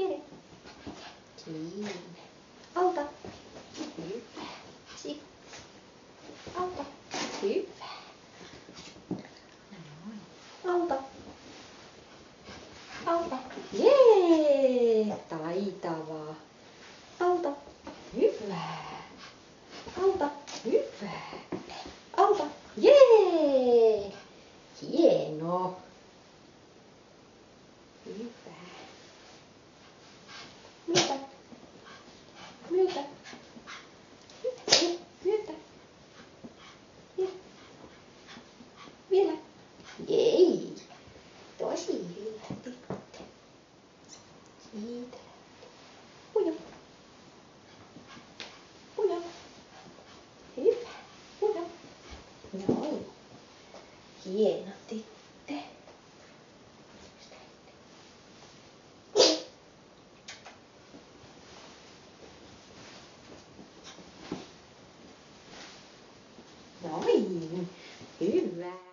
Vieni. Siinä. Auta. Hyvä. Sitten. Auta. Hyvä. Noin. Auta. Auta. Jee! Taitavaa. Auta. Hyvä. Auta. Hyvä. Auta. Jee! Hieno. Hyvä. Myötä. Myötä. Myötä. Vielä. Jei. Tosi hyvä tyttö. Siitä. Pujo. Pujo. Hyvä. Pujo. Noin. Hieno tyttö. Noin. Hyvä.